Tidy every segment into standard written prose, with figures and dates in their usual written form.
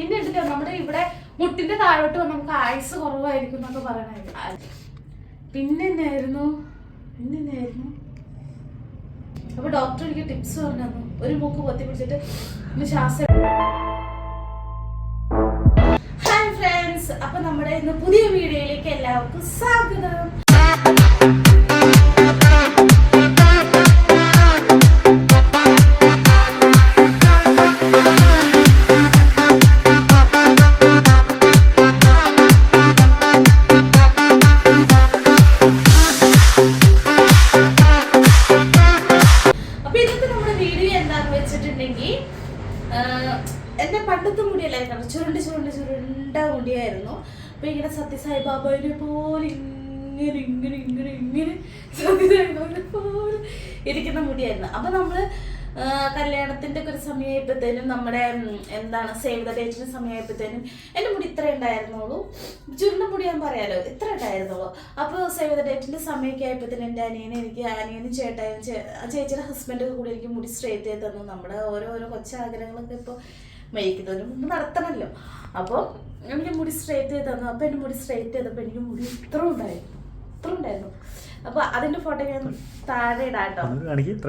പിന്നെ ഉണ്ടല്ലോ നമ്മുടെ ഇവിടെ മുട്ടിന്റെ താഴോട്ട് നമുക്ക് ആയുസ് കുറവായിരിക്കും എന്നൊക്കെ പറയണ. പിന്നെന്നായിരുന്നു അപ്പൊ ഡോക്ടർ എനിക്ക് ടിപ്സ് പറഞ്ഞു തന്നു. ഒരു മൂക്ക് പൊത്തി പിടിച്ചിട്ട് ശ്വാസം. ഹായ് ഫ്രണ്ട്സ്, അപ്പൊ നമ്മുടെ ഇന്ന് പുതിയ വീഡിയോയിലേക്ക് എല്ലാവർക്കും സ്വാഗതം. എന്റെ പണ്ടത്തെ മുടിയല്ലായിരുന്നു, ചുരുണ്ട മുടിയായിരുന്നു. അപ്പൊ ഇങ്ങനെ സത്യസായിബാബയെ പോലെ ഇങ്ങനെ സത്യസായിബാബയെ പോലെ ഇരിക്കുന്ന മുടിയായിരുന്നു. അപ്പൊ നമ്മള് കല്യാണത്തിന്റെ ഒക്കെ ഒരു സമയമായപ്പോഴത്തേനും നമ്മുടെ സേവ് ദ ഡേറ്റിന്റെ സമയമായപ്പോഴത്തേനും എന്റെ മുടി ഇത്ര ഉണ്ടായിരുന്നുള്ളൂ. ചുരുണ്ട മുടി ഞാൻ പറയാലോ, ഇത്ര ഉണ്ടായിരുന്നുള്ളൂ. അപ്പോൾ സേവ് ദ ഡേറ്റിന്റെ സമയമൊക്കെ ആയപ്പോഴത്തേനും എൻ്റെ അനിയനും ചേച്ചിയുടെ ഹസ്ബൻഡൊക്കെ കൂടി എനിക്ക് മുടി സ്ട്രേറ്റ് ചെയ്ത് തന്നു. നമ്മുടെ ഓരോരോ കൊച്ചാഗ്രഹങ്ങളൊക്കെ ഇപ്പോൾ മേയ്ക്കുന്നതിന് മുമ്പ് നടത്തണമല്ലോ. അപ്പോൾ എനിക്ക് മുടി സ്ട്രേറ്റ് ചെയ്ത് തന്നു. അപ്പോൾ എൻ്റെ മുടി സ്ട്രേറ്റ് ചെയ്തപ്പോൾ എനിക്ക് മുടി ഇത്ര ഉണ്ടായിരുന്നു. അപ്പോൾ അതിന്റെ ഫോട്ടോ ഞാൻ താഴെ ഇടാട്ടോ. ഇത്ര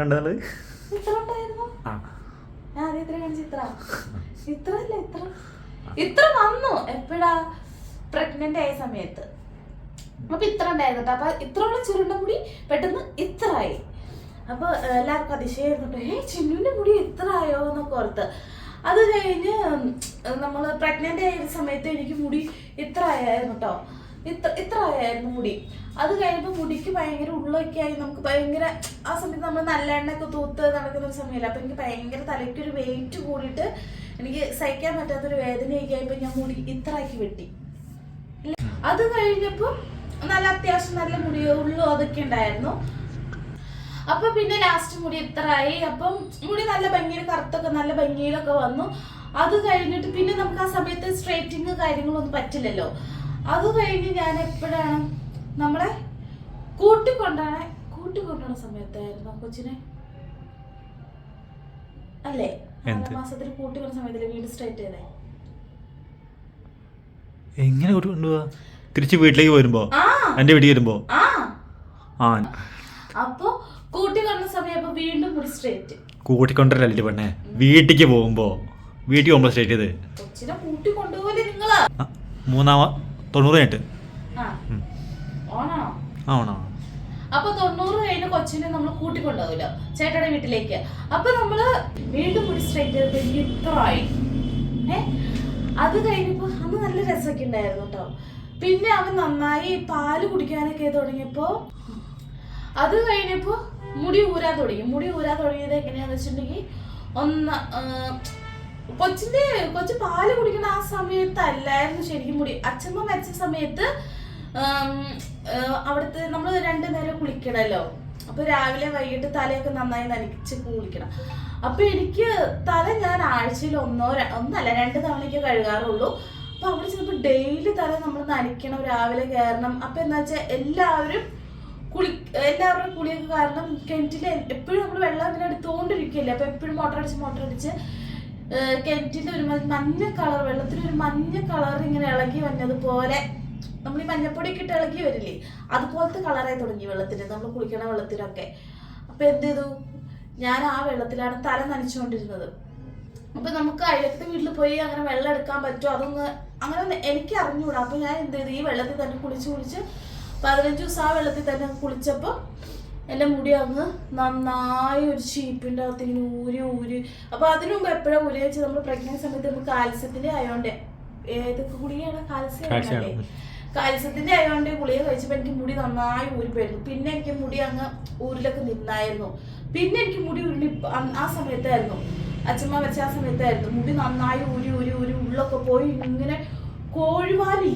ഉണ്ടായിരുന്നു. ഞാൻ ആദ്യം ഇത്ര കാണിച്ചു. ഇത്ര വന്നു എപ്പോഴാ പ്രഗ്നന്റ് ആയ സമയത്ത്. അപ്പൊ ഇത്ര ഉണ്ടായിരുന്നു. അപ്പൊ ഇത്രയുള്ള ചുരുണ്ട മുടി പെട്ടെന്ന് ഇത്ര ആയി. അപ്പൊ എല്ലാവർക്കും അതിശയായിരുന്നു, ചിന്നുവിന്റെ മുടി ഇത്ര ആയോ എന്നൊക്കെ ഓർത്ത്. അത് കഴിഞ്ഞ് നമ്മള് പ്രഗ്നന്റ് ആയ സമയത്ത് എനിക്ക് മുടി ഇത്ര ആയിരുന്നു കേട്ടോ. ഇത്ര ആയിരുന്നു മുടി. അത് കഴിയുമ്പോൾ മുടിക്ക് ഭയങ്കര ഉള്ളൊക്കെ ആയി. നമുക്ക് ഭയങ്കര ആ സമയത്ത് നമ്മൾ നല്ല എണ്ണയൊക്കെ തൂത്ത് നടക്കുന്ന ഒരു സമയമല്ല. അപ്പൊ എനിക്ക് ഭയങ്കര തലയ്ക്കൊരു വെയിറ്റ് കൂടിയിട്ട് എനിക്ക് സഹിക്കാൻ പറ്റാത്തൊരു വേദനയൊക്കെ ആയപ്പോൾ ഞാൻ മുടി ഇത്ര ആക്കി വെട്ടി. അത് കഴിഞ്ഞപ്പോ നല്ല അത്യാവശ്യം നല്ല മുടി ഉള്ളു അതൊക്കെ ഉണ്ടായിരുന്നു. അപ്പൊ പിന്നെ ലാസ്റ്റ് മുടി ഇത്ര ആയി. അപ്പം മുടി നല്ല ഭംഗിയിൽ കറുത്തൊക്കെ നല്ല ഭംഗിയിലൊക്കെ വന്നു. അത് കഴിഞ്ഞിട്ട് പിന്നെ നമുക്ക് ആ സമയത്ത് സ്ട്രൈറ്റിങ് കാര്യങ്ങളൊന്നും പറ്റില്ലല്ലോ. അത് കഴിഞ്ഞ് ഞാൻ എപ്പോഴാണ് നമ്മളെ കൂട്ടിക്കൊണ്ടാണ് സമയത്തായിരുന്നു കൊച്ചിനെ അല്ലേ, 4 മാസത്തിൽ കൂട്ടിക്കൊണ്ട സമയത്തില് വീട് സ്ട്രൈറ്റ് ചെയ്തേ. എങ്ങനെ കൊണ്ടുപോവാ? തിരിച്ച് വീട്ടിലേക്ക് വരുമ്പോ, എന്റെ വീട്ടിൽ വരുമ്പോ. അപ്പൊ കൂട്ടിക്കൊണ്ട സമയം വീണ്ടും മുടി സ്ട്രൈറ്റ്. കൂട്ടിക്കൊണ്ടല്ലേ പെണ്ണെ, വീട്ടിലേക്ക് പോകുമ്പോ സ്ട്രൈറ്റ് ചെയ്ത്. കൊച്ചിനെ കൂട്ടിക്കൊണ്ടുപോലെ നിങ്ങളാ 90 കഴിഞ്ഞിട്ട്. ഓണാണോ? അപ്പൊ 90 കഴിഞ്ഞ കൊച്ചിനെ നമ്മൾ കൂട്ടിക്കൊണ്ടുപോകല്ലോ ചേട്ടയുടെ വീട്ടിലേക്ക്. അപ്പൊ നമ്മള് വീണ്ടും മുടി സ്ട്രൈറ്റ് ചെയ്തപ്പോ എനിക്ക് ഇത്ര ആയി. അത് കഴിഞ്ഞപ്പോ അന്ന് നല്ല രസമൊക്കെ ഉണ്ടായിരുന്നു കേട്ടോ. പിന്നെ അവൻ നന്നായി പാല് കുടിക്കാനൊക്കെ തുടങ്ങിയപ്പോ അത് കഴിഞ്ഞപ്പോ മുടി ഊരാൻ തുടങ്ങിയത് എങ്ങനെയാന്ന് വെച്ചിട്ടുണ്ടെങ്കിൽ കൊച്ചു പാല് കുടിക്കുന്ന ആ സമയത്തല്ലായിരുന്നു ശരിക്കും മുടി. അച്ഛമ്മ മരിച്ച സമയത്ത് അവിടുത്തെ നമ്മൾ 2 നേരം കുളിക്കണല്ലോ. അപ്പൊ രാവിലെ വൈകിട്ട് തലയൊക്കെ നന്നായി നനച്ച് കുളിക്കണം. അപ്പൊ എനിക്ക് തല ഞാൻ ആഴ്ചയിൽ ഒന്നല്ല 2 തവണയ്ക്ക് കഴുകാറുള്ളൂ. അപ്പൊ അവിടെ ചെന്നപ്പോ ഡെയിലി തല നമ്മൾ നനയ്ക്കണം, രാവിലെ കയറണം. അപ്പൊ എന്താ വെച്ചാൽ എല്ലാവരും കുളിയൊക്കെ കാരണം കിണറ്റിൽ എപ്പോഴും നമ്മൾ വെള്ളം ഇങ്ങനെ എടുത്തുകൊണ്ടിരിക്കുകയല്ലേ. അപ്പൊ എപ്പോഴും മോട്ടർ അടിച്ച് കിണറ്റിന്റെ ഒരു മഞ്ഞ കളർ, വെള്ളത്തിനൊരു മഞ്ഞ കളർ ഇങ്ങനെ ഇളകി വന്നതുപോലെ, നമ്മൾ ഈ മഞ്ഞപ്പൊടിയൊക്കെ ഇട്ട് ഇളകി വരില്ലേ, അതുപോലത്തെ കളറായി തുടങ്ങി വെള്ളത്തിന്, നമ്മൾ കുളിക്കണ വെള്ളത്തിനൊക്കെ. അപ്പൊ എന്ത് ചെയ്തു, ഞാൻ ആ വെള്ളത്തിലാണ് തല നനച്ചുകൊണ്ടിരുന്നത്. അപ്പൊ നമുക്ക് അയലത്തെ വീട്ടിൽ പോയി അങ്ങനെ വെള്ളം എടുക്കാൻ പറ്റുമോ അങ്ങനെ എനിക്ക് അറിഞ്ഞുകൂടാ. അപ്പൊ ഞാൻ എന്ത് ചെയ്തു, ഈ വെള്ളത്തിൽ തന്നെ കുളിച്ച് 15 ദിവസം ആ വെള്ളത്തിൽ തന്നെ കുളിച്ചപ്പോ എൻ്റെ മുടി അങ്ങ് നന്നായി ഒരു ചീപ്പിൻ്റെ അകത്ത് ഇങ്ങനെ ഊരി. അപ്പൊ അതിനു മുമ്പ് എപ്പോഴാണ് ഊരി വെച്ചാൽ നമ്മൾ പ്രഗ്നൻസി സമയത്ത് നമുക്ക് കാൽസ്യത്തിന്റെ ആയോണ്ട്, ഏതൊക്കെ ഗുളികയാണ് കാൽസ്യത്തിന്റെ ആയോണ്ട് ഗുളിക കഴിച്ചപ്പോൾ എനിക്ക് മുടി നന്നായി ഊരിപ്പോയിരുന്നു. പിന്നെ എനിക്ക് മുടി അങ്ങ് ഊരിലൊക്കെ നിന്നായിരുന്നു. പിന്നെ എനിക്ക് മുടി ആ സമയത്തായിരുന്നു, അച്ഛമ്മ വെച്ച ആ സമയത്തായിരുന്നു മുടി നന്നായി ഊരി ഉള്ളൊക്കെ പോയി ഇങ്ങനെ കോഴിവാല്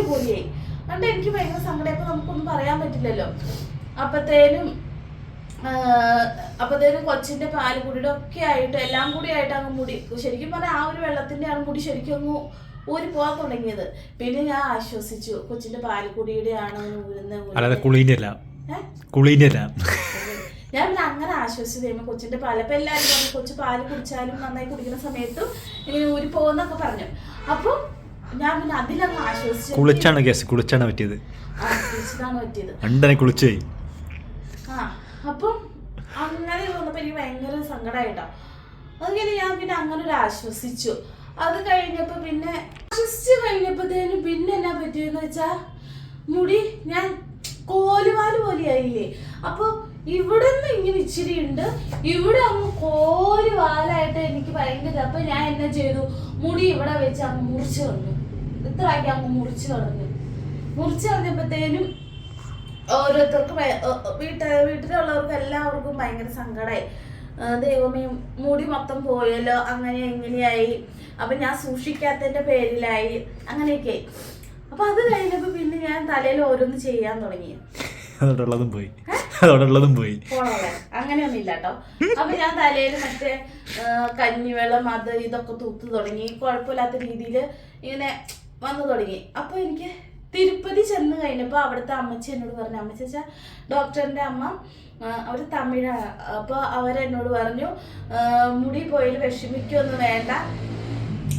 പോലെയായി. അതുകൊണ്ട് എനിക്ക് ഭയങ്കര സങ്കടം. ഇപ്പൊ നമുക്കൊന്നും പറയാൻ പറ്റില്ലല്ലോ. അപ്പത്തേനും കൊച്ചിന്റെ പാല് കുടിയുടെ ഒക്കെ ആയിട്ട് എല്ലാം കൂടി ആയിട്ട് അങ്ങ് മുടി ശരിക്കും പറഞ്ഞാൽ ആ ഒരു വെള്ളത്തിന്റെ ആണ് മുടി ശരിക്കും അങ്ങ് ഊരി പോകാൻ തുടങ്ങിയത്. പിന്നെ ഞാൻ ആശ്വസിച്ചു, കൊച്ചിന്റെ പാല് കുടിയുടെ ആണ് ഊരുന്ന. ഞാൻ പിന്നെ അങ്ങനെ ആശ്വസിച്ച് കഴിയുമ്പോൾ കൊച്ചിന്റെ പാല് അപ്പൊ എല്ലാവരും പറഞ്ഞു കൊച്ചു പാല് കുടിച്ചാലും നന്നായി കുടിക്കുന്ന സമയത്തും ഇങ്ങനെ ഊരി പോകുന്നൊക്കെ പറഞ്ഞു. അപ്പൊ ഞാൻ പിന്നെ അതിലങ്ങ് ആശ്വസിച്ചു. കുളിച്ചാണ് പറ്റിയത്. കുളിച്ചതാണ് പറ്റിയത്. അണ്ടനെ കുളിച്ചേ. അപ്പം അങ്ങനെ വന്നപ്പോ എനിക്ക് ഭയങ്കര സങ്കടമായിട്ടോ. അങ്ങനെ ഞാൻ പിന്നെ അങ്ങനെ ഒരു ആശ്വസിച്ചു. അത് കഴിഞ്ഞപ്പോ പിന്നെ ആശ്വസിച്ച് കഴിഞ്ഞപ്പോഴത്തേനും പിന്നെ എന്നാ പറ്റിയെന്ന് വെച്ചാ മുടി ഞാൻ കോലുവാല് പോലെയായില്ലേ. അപ്പൊ ഇവിടെ നിന്ന് ഇങ്ങനെ ഇച്ചിരി ഉണ്ട്, ഇവിടെ അങ്ങ് കോലുവാലായിട്ട് എനിക്ക് ഭയങ്കര. അപ്പൊ ഞാൻ എന്നാ ചെയ്തു, മുടി ഇവിടെ വെച്ച് അങ്ങ് മുറിച്ചു കളഞ്ഞു. ഇത്രയൊക്കെ അങ്ങ് മുറിച്ചു കളഞ്ഞപ്പോഴത്തേനും ഓരോരുത്തർക്കും വീട്ടിലുള്ളവർക്കും എല്ലാവർക്കും ഭയങ്കര സങ്കടമായി. ദൈവമേ മുടി മൊത്തം പോയല്ലോ, അങ്ങനെ ഇങ്ങനെയായി. അപ്പൊ ഞാൻ സൂക്ഷിക്കാത്തതിന്റെ പേരിലായി, അങ്ങനെയൊക്കെയായി. അപ്പൊ അത് കഴിഞ്ഞപ്പോ പിന്നെ ഞാൻ തലയിൽ ഓരോന്ന് ചെയ്യാൻ തുടങ്ങി. അതോടുള്ളതും പോയി അങ്ങനെയൊന്നും ഇല്ല കേട്ടോ. അപ്പൊ ഞാൻ തലയിൽ മറ്റേ കഞ്ഞിവെള്ളം അത് ഇതൊക്കെ തൂത്ത് തുടങ്ങി. കുഴപ്പമില്ലാത്ത രീതിയിൽ ഇങ്ങനെ വന്നു തുടങ്ങി. അപ്പൊ എനിക്ക് തിരുപ്പതി ചെന്ന് കഴിഞ്ഞപ്പോ അവിടുത്തെ അമ്മച്ചി എന്നോട് പറഞ്ഞു, അമ്മച്ചി വെച്ചാൽ ഡോക്ടറിന്റെ അമ്മ, അവര് തമിഴാണ്. അപ്പൊ അവരെന്നോട് പറഞ്ഞു മുടി പോയിൽ വിഷമിക്കൊന്നും വേണ്ട.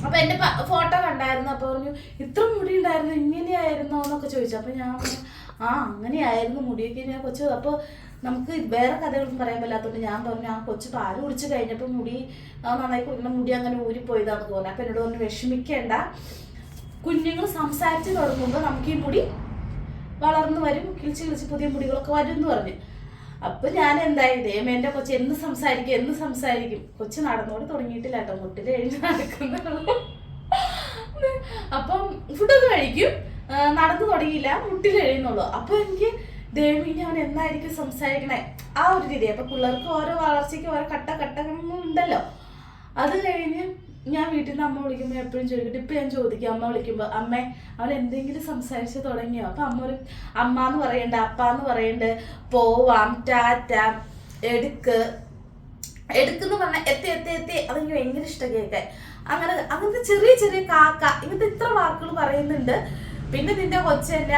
അപ്പൊ എന്റെ ഫോട്ടോ കണ്ടായിരുന്നു. അപ്പൊ പറഞ്ഞു ഇത്ര മുടി ഉണ്ടായിരുന്നു, ഇങ്ങനെയായിരുന്നോ എന്നൊക്കെ ചോദിച്ചു. അപ്പൊ ഞാൻ പറഞ്ഞു അങ്ങനെയായിരുന്നു മുടിയൊക്കെ. ഞാൻ കൊച്ചു അപ്പൊ നമുക്ക് വേറെ കഥകളൊന്നും പറയാൻ പറ്റാത്തതുകൊണ്ട് ഞാൻ പറഞ്ഞു ആ കൊച്ചു പാല് കുടിച്ച് കഴിഞ്ഞപ്പോ മുടി നന്നായി കുടിക്കണം, മുടി അങ്ങനെ ഊരിപ്പോയതാന്ന് തോന്നുന്നു. അപ്പൊ എന്നോട് പറഞ്ഞു വിഷമിക്കേണ്ട, കുഞ്ഞുങ്ങൾ സംസാരിച്ച് തുടങ്ങുമ്പോൾ നമുക്ക് ഈ മുടി വളർന്നു വരും, കിളിച്ച് പുതിയ മുടികളൊക്കെ വരും എന്ന് പറഞ്ഞു. അപ്പൊ ഞാൻ എന്തായത് എന്റെ കൊച്ചു എന്ന് സംസാരിക്കും. കൊച്ചു നടന്നോട് തുടങ്ങിയിട്ടില്ല കേട്ടോ, മുട്ടിൽ എഴുതി നടക്കുന്നുള്ളൂ. അപ്പം ഫുഡൊക്കെ കഴിക്കും, നടന്നു തുടങ്ങിയില്ല, മുട്ടിൽ എഴുതുന്നുള്ളൂ. അപ്പൊ എനിക്ക് ദേവിനെ അവൻ എന്നായിരിക്കും സംസാരിക്കണേ ആ ഒരു രീതി. അപ്പൊ പിള്ളേർക്ക് ഓരോ വളർച്ചയ്ക്ക് ഓരോ ഘട്ടങ്ങളുണ്ടല്ലോ. അത് കഴിഞ്ഞ് ഞാൻ വീട്ടിൽ നിന്ന് അമ്മ വിളിക്കുമ്പോൾ എപ്പോഴും ചോദിക്കട്ടെ. ഇപ്പൊ ഞാൻ ചോദിക്കും അമ്മ വിളിക്കുമ്പോ, അമ്മേ അവൻ എന്തെങ്കിലും സംസാരിച്ച് തുടങ്ങിയോ? അപ്പൊ അമ്മ എന്ന് പറയണ്ട, അപ്പാന്ന് പറയണ്ട്, പോവാം, ടാറ്റ, എടുക്കെന്ന് പറഞ്ഞാൽ എത്തി. അതെനിക്ക് ഭയങ്കര ഇഷ്ടം കേൾക്കാൻ. അങ്ങനത്തെ ചെറിയ ചെറിയ കാക്ക, ഇങ്ങനത്തെ ഇത്ര വാക്കുകൾ പറയുന്നുണ്ട്. പിന്നെ നിന്റെ കൊച്ചല്ല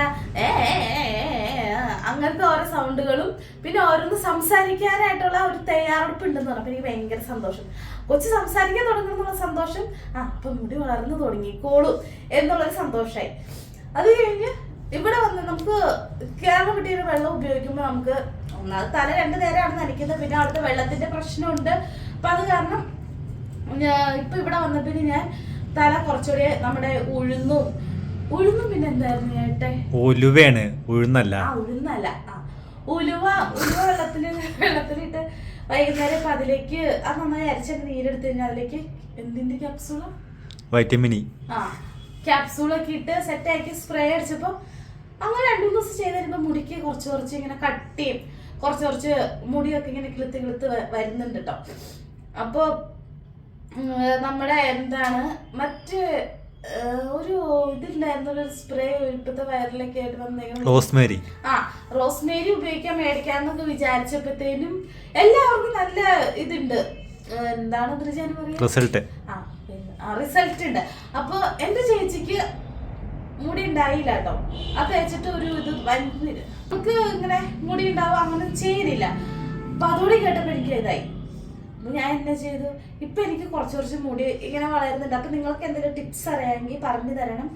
അങ്ങനത്തെ ഓരോ സൗണ്ടുകളും, പിന്നെ ഓരോന്ന് സംസാരിക്കാനായിട്ടുള്ള ഒരു തയ്യാറെടുപ്പ് ഉണ്ടെന്ന് പറഞ്ഞപ്പോ എനിക്ക് ഭയങ്കര സന്തോഷം. കൊച്ചു സംസാരിക്കാൻ തുടങ്ങുന്നുള്ള സന്തോഷം, അപ്പൊ മുടി വളർന്നു തുടങ്ങിക്കോളും എന്നുള്ളൊരു സന്തോഷമായി. അത് കഴിഞ്ഞ് ഇവിടെ വന്ന് നമുക്ക് കേരള കിട്ടിയൊരു വെള്ളം ഉപയോഗിക്കുമ്പോൾ നമുക്ക് ഒന്നാമത് തല 2 നേരമാണ് നനയ്ക്കുന്നത്, പിന്നെ അവിടുത്തെ വെള്ളത്തിന്റെ പ്രശ്നമുണ്ട്. അപ്പൊ അത് കാരണം ഇപ്പൊ ഇവിടെ വന്നപ്പോൾ ഞാൻ തല കുറച്ചുകൂടി നമ്മുടെ ഉഴുന്നും പിന്നെ എന്തായിരുന്നു ചേട്ടെ, ഉഴുന്നല്ല ഉലുവ വെള്ളത്തിലിട്ട് വൈകുന്നേരം ഇപ്പൊ അതിലേക്ക് അത് നന്നായി അരച്ചൊക്കെ നീരെടുത്ത് കഴിഞ്ഞാൽ അതിലേക്ക് എന്തിന്റെ ക്യാപ്സൂള്, വൈറ്റമിൻ ക്യാപ്സൂളൊക്കെ ഇട്ട് സെറ്റാക്കി സ്പ്രേ അടിച്ചപ്പോ അങ്ങനെ 2-3 ദിവസം ചെയ്ത് കഴിയുമ്പോ മുടിക്ക് കുറച്ച് ഇങ്ങനെ കട്ടിയും കുറച്ച് മുടിയൊക്കെ ഇങ്ങനെ കിളുത്ത് വരുന്നുണ്ട് കേട്ടോ. അപ്പൊ നമ്മുടെ എന്താണ് മറ്റ് ഒരു ഇതില്ലായിരുന്നൊരു സ്പ്രേ ഇപ്പോഴത്തെ വയറിലൊക്കെ ആയിട്ട് വന്നേക്കണം, റോസ്മേരി ഉപയോഗിക്കാൻ മേടിക്കാന്നൊക്കെ വിചാരിച്ചപ്പോഴത്തേനും എല്ലാവർക്കും നല്ല ഇതുണ്ട്, എന്താണ് റിസൾട്ട് ഉണ്ട്. അപ്പൊ എന്റെ ചേച്ചിക്ക് മുടി ഉണ്ടായില്ല കേട്ടോ. അത് വെച്ചിട്ട് ഒരു ഇത് വരുന്നില്ല, നമുക്ക് ഇങ്ങനെ മുടി ഉണ്ടാവും അങ്ങനെ ചെയ്തില്ല. അപ്പൊ അതോടെ കേട്ടപ്പോ എനിക്ക് ഇതായി. ഞാൻ എന്നാ ചെയ്തു, ഇപ്പൊ എനിക്ക് കുറച്ച് മുടി ഇങ്ങനെ വളരുന്നുണ്ട്. അപ്പൊ നിങ്ങൾക്ക് എന്തെങ്കിലും ടിപ്സ് അറിയാമെങ്കിൽ പറഞ്ഞു തരണം.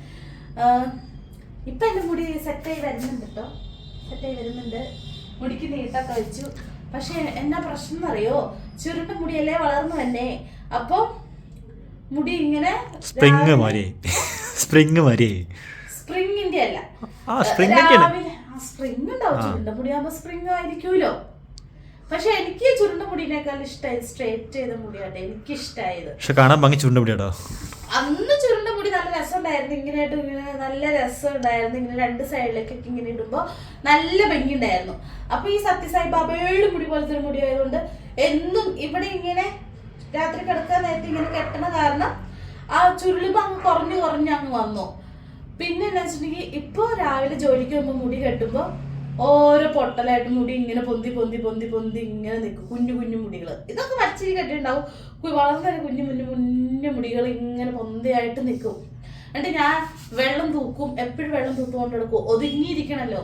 ഇപ്പൊ എന്റെ മുടി സെറ്റായി വരുന്നുണ്ട്, മുടിക്ക് നീട്ടൊക്കെ വെച്ചു. പക്ഷെ എന്നാ പ്രശ്നം എന്നറിയോ, ചുരുണ്ട മുടിയല്ലേ വളർന്നു തന്നെ. അപ്പൊ മുടി ഇങ്ങനെ സ്പ്രിങ്ങിന്റെ അല്ല, രാവിലെ സ്പ്രിങ് ഉണ്ടാവും. ചുരുണ്ട മുടിയാകുമ്പോ സ്പ്രിങ് ആയിരിക്കൂലോ. പക്ഷെ എനിക്ക് ചുരുണ്ട മുടിനേക്കാൾ ഇഷ്ടമായി സ്ട്രേറ്റ് ചെയ്ത മുടിയാട്ടെ എനിക്കിഷ്ടായത്. അന്ന് ചുരുണ്ട മുടി നല്ല രസം ഉണ്ടായിരുന്നു, ഇങ്ങനെ നല്ല രസം ഉണ്ടായിരുന്നു. ഇങ്ങനെ 2 സൈഡിലേക്കൊക്കെ ഇങ്ങനെ ഇടുമ്പോ നല്ല ഭംഗി ഉണ്ടായിരുന്നു. അപ്പൊ ഈ സത്യസായി ബാബയുടെ മുടി പോലത്തെ ഒരു മുടി ആയതുകൊണ്ട് എന്നും ഇവിടെ ഇങ്ങനെ രാത്രി കിടക്കാൻ നേരത്തെ ഇങ്ങനെ കെട്ടണ കാരണം ആ ചുരുളുമ്പോ അങ്ങ് കുറഞ്ഞ് അങ്ങ് വന്നു. പിന്നെ എന്താ വെച്ചിട്ടുണ്ടെങ്കിൽ ഇപ്പൊ രാവിലെ ജോലിക്ക് പോകുമ്പോ മുടി കെട്ടുമ്പോ ഓരോ പൊട്ടലായിട്ട് മുടി ഇങ്ങനെ പൊന്തി ഇങ്ങനെ നിൽക്കും, കുഞ്ഞു മുടികൾ. ഇതൊക്കെ വരച്ചിരി കെട്ടിണ്ടാവും, വളരെ കുഞ്ഞു മുടികൾ ഇങ്ങനെ പൊന്തിയായിട്ട് നിൽക്കും. എന്നിട്ട് ഞാൻ വെള്ളം തൂക്കും, എപ്പോഴും വെള്ളം തൂത്തുകൊണ്ട് എടുക്കും. ഒതുങ്ങിയിരിക്കണല്ലോ,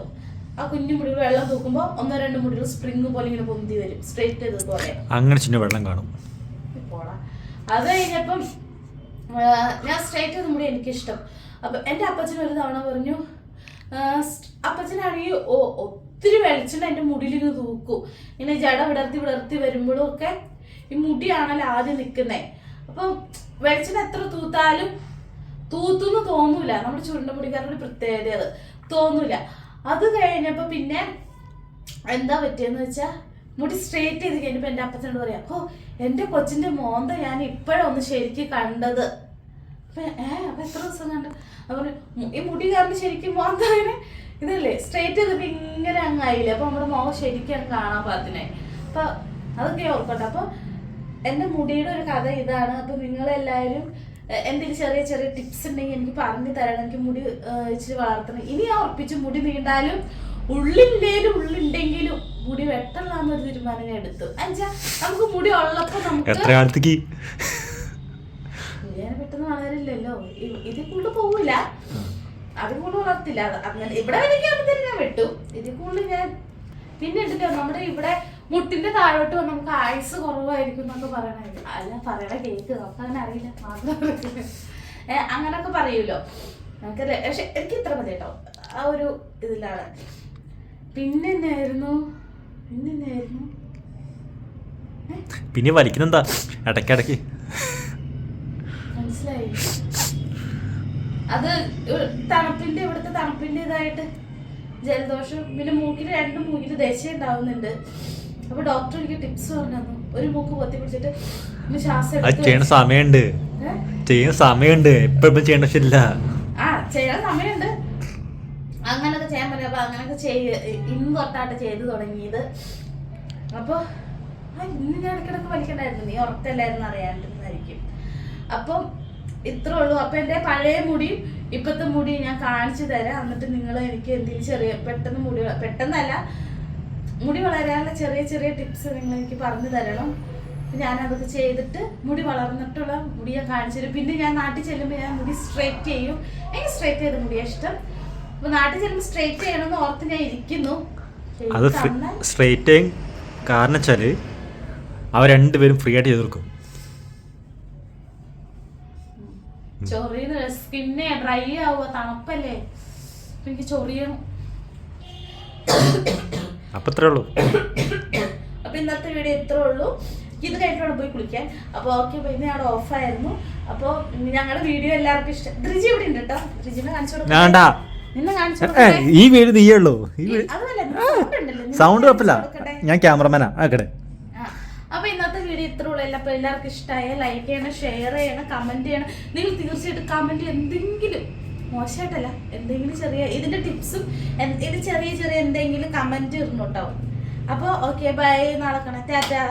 ആ കുഞ്ഞു മുടികൾ വെള്ളം തൂക്കുമ്പോൾ 1-2 മുടികൾ സ്പ്രിങ് പോലെ ഇങ്ങനെ പൊന്തി വരും, സ്ട്രെയിറ്റ് ചെയ്തതുപോലെ. അങ്ങനെ ചിന്ന വെള്ളം കാണും. അത് കഴിഞ്ഞപ്പം ഞാൻ സ്ട്രെയിറ്റ് ചെയ്ത മുടി എനിക്കിഷ്ടം. അപ്പം എൻ്റെ അപ്പച്ചൻ ഒരു തവണ പറഞ്ഞു, അപ്പച്ചനാണെങ്കിൽ ഒത്തിരി വെളിച്ചെണ്ണ എൻ്റെ മുടിയിൽ ഇങ്ങനെ തൂക്കും. ഇങ്ങനെ ജട വിടർത്തി വരുമ്പോഴും ഒക്കെ ഈ മുടിയാണല്ലോ ആദ്യം നിൽക്കുന്നേ. അപ്പം വെളിച്ചെണ്ണ എത്ര തൂത്താലും തൂത്തുന്ന് തോന്നൂല. നമ്മുടെ ചുരുണ്ട മുടിക്കാരുടെ പ്രത്യേകത അത് തോന്നൂല. അത് കഴിഞ്ഞപ്പോൾ പിന്നെ എന്താ പറ്റിയെന്ന് വെച്ചാൽ മുടി സ്ട്രെയിറ്റ് ചെയ്ത് കഴിഞ്ഞപ്പോൾ എൻ്റെ അപ്പച്ചനോട് പറയാം, ഓ എൻ്റെ കൊച്ചിൻ്റെ മോന്ത ഞാൻ ഇപ്പോഴൊന്ന് ശരിക്കും കണ്ടത്. അപ്പം അപ്പം എത്ര ദിവസം കണ്ടു? അപ്പം ഈ മുടി കാരണം ശരിക്കും മോന്ത അങ്ങനെ ഇതല്ലേ സ്ട്രെയിറ്റ് ചെയ്തപ്പോൾ ഇങ്ങനെ അങ്ങായില്ലേ. അപ്പോൾ നമ്മുടെ മുഖം ശരിക്കും അങ്ങ് കാണാൻ പാകത്തിനായി. അപ്പം അതൊക്കെ ഓർക്കട്ടെ. അപ്പോൾ എൻ്റെ മുടിയുടെ ഒരു കഥ ഇതാണ്. അപ്പം നിങ്ങളെല്ലാവരും എന്തെങ്കിലും ചെറിയ ചെറിയ ടിപ്സ് ഉണ്ടെങ്കിൽ എനിക്ക് പറഞ്ഞു തരണം. എനിക്ക് മുടി ഇച്ചിരി വളർത്തണം. ഇനി ഞാൻ ഉറപ്പിച്ച് മുടി നീണ്ടാലും ഉള്ളുണ്ടെങ്കിലും മുടി വെട്ടണമെന്നൊരു തീരുമാനം ഞാൻ എടുത്തു. എന്നുവെച്ചാൽ നമുക്ക് മുടി ഉള്ളപ്പോൾ നമുക്ക് ഞാൻ പെട്ടെന്ന് വളരില്ലല്ലോ. ഇതിൽ കൂടുതൽ പോവില്ല, അത് കൂടുതൽ വളർത്തില്ല. അങ്ങനെ ഇവിടെ വരയ്ക്കാകുമ്പോഴത്തേനും ഞാൻ വെട്ടു. ഇതിൽ കൂടുതൽ ഞാൻ പിന്നെ ഉണ്ടല്ലോ നമ്മുടെ ഇവിടെ മുട്ടിന്റെ താഴോട്ട് നമുക്ക് ആയുസ് കുറവായിരിക്കും എന്നൊക്കെ പറയണേ. അല്ല പറയണ കേക്ക് നമുക്ക് അങ്ങനെ അറിയില്ല, മാത്രം അങ്ങനൊക്കെ പറയൂലോ നമുക്ക്. പക്ഷെ എനിക്ക് ഇത്ര മതി കേട്ടോ, ആ ഒരു ഇതിലാണ്. പിന്നെന്നായിരുന്നു പിന്നെ വലിക്കുന്നെന്താ ഇടയ്ക്കിടയ്ക്ക് മനസ്സിലായി. അത് തണുപ്പിന്റെ ഇവിടുത്തെ തണുപ്പിന്റെ ഇതായിട്ട് ജലദോഷം. പിന്നെ രണ്ട് മൂക്കിന് ദശ ഉണ്ടാവുന്നുണ്ട്. അപ്പൊ ഡോക്ടർ എനിക്ക് ടിപ്സ് പറഞ്ഞു തന്നു. ഒരു മൂക്ക് പൊത്തി പിടിച്ചിട്ട് ശ്വാസം ചെയ്യുന്ന സമയമുണ്ട്, ഇപ്പൊ ചെയ്യേണ്ട ആവശ്യമില്ല. ചെയ്യാൻ സമയമുണ്ട്. അങ്ങനൊക്കെ ചെയ്യാൻ പറ്റും. അപ്പൊ അങ്ങനൊക്കെ ഇന്ന് തൊട്ടായിട്ട് ചെയ്ത് തുടങ്ങിയത്. അപ്പൊ ഇന്ന് ഞാൻ ഇടയ്ക്കിടയ്ക്ക് വലിക്കണ്ടായിരുന്നു, നീ ഉറക്കല്ലായിരുന്നു അറിയാണ്ടിരുന്നായിരിക്കും. അപ്പം ഇത്രേ ഉള്ളൂ. അപ്പൊ എന്റെ പഴയ മുടിയും ഇപ്പത്തെ മുടി ഞാൻ കാണിച്ചു തരാം. എന്നിട്ട് നിങ്ങൾ എനിക്ക് എന്തെങ്കിലും ചെറിയ പെട്ടെന്നല്ല മുടി വളരാനുള്ള ചെറിയ ചെറിയ ടിപ്സ് നിങ്ങൾ എനിക്ക് പറഞ്ഞു തരണം. ഞാനതൊക്കെ ചെയ്തിട്ട് മുടി വളർന്നിട്ടുള്ള മുടി ഞാൻ കാണിച്ചു തരും. പിന്നെ ഞാൻ നാട്ടിൽ ചെല്ലുമ്പോൾ ഞാൻ മുടി സ്ട്രെയിറ്റ് ചെയ്യും. എനിക്ക് സ്ട്രെയിറ്റ് ചെയ്ത മുടിയാണ് ഇഷ്ടം. അപ്പൊ നാട്ടിൽ ചെല്ലുമ്പോൾ സ്ട്രെയിറ്റ് ചെയ്യണമെന്ന് ഓർത്ത് ഞാൻ ഇരിക്കുന്നു. അത് സ്ട്രെയിറ്റ് കാരണം വെച്ചാല് അവർ രണ്ടുപേരും ഫ്രീ ആയിട്ട് ചെയ്ത് കൊടുക്കും. ചൊറിയുന്ന സ്കിന്നെ ഡ്രൈ ആവുക, തണുപ്പല്ലേ, എനിക്ക് ചൊറിയണം. അപ്പൊ ഇത്രേ ഉള്ളൂ. അപ്പൊ ഇന്നത്തെ വീഡിയോ ഇത്രേ ഉള്ളൂ. ഇത് കഴിഞ്ഞിട്ട് പോയി കുളിക്കാൻ. അപ്പൊ ഓക്കെ, ഇന്ന് അവിടെ ഓഫായിരുന്നു. അപ്പൊ ഞങ്ങളുടെ വീഡിയോ എല്ലാവർക്കും ഇഷ്ടം. ദ്രിജി ഇവിടെ ഉണ്ട് കേട്ടോ, ദ്രിജിനെ കാണിച്ചു കൊടുക്കാം. നിന്നെ കാണിച്ചു ഈ വീഡിയോ നീയേ ഉള്ളൂ. സൗണ്ട് കുഴപ്പമില്ല, ഞാൻ ക്യാമറമാനാ. അപ്പൊ ഇന്നത്തെ വീഡിയോ ഇത്ര ഉള്ളൂ. അപ്പൊ എല്ലാവർക്കും ഇഷ്ടമായ ലൈക്ക് ചെയ്യണം, ഷെയർ ചെയ്യണം, കമന്റ് ചെയ്യണം. നിങ്ങൾ തീർച്ചയായിട്ടും കമന്റ് എന്തെങ്കിലും മോശമായിട്ടല്ല, എന്തെങ്കിലും ചെറിയ ഇതിന്റെ ടിപ്സും ഇത് ചെറിയ ചെറിയ എന്തെങ്കിലും കമന്റ് ഇടണം കേട്ടോ. അപ്പൊ ഓക്കെ, ബൈ, നാളെ കാണാം, ടാറ്റാ.